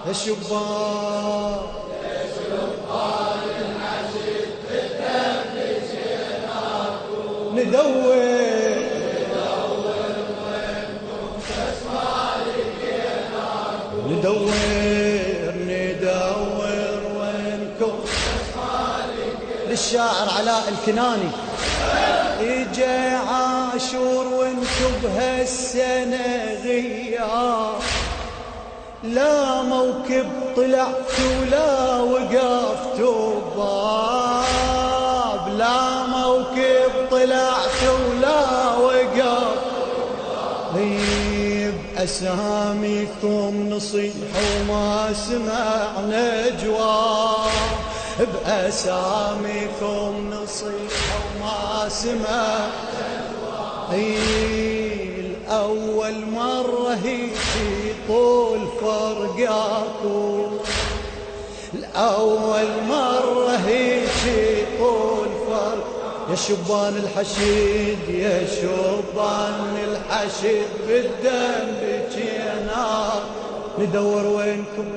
يا شبان الحشد بالدم جيناكم ندور وانتم تسمع لقيناكم ندور وينكم للشاعر علاء الكناني. اجى عاشور وانتم بهالسنة غياب، لا موكب طلعتوا ولا وقفتوا باب، لا موكب طلعتوا ولا وقفتوا باب. بأساميكم نصيح وما سمعنا جواب، بأساميكم نصيح وما سمعنا جواب. الأول مرة هيجي طول فرقاكم، الأول مرة هيجي طول فرق. يا شبان الحشد يا شبان الحشد بالدم بجينا ندور وينكم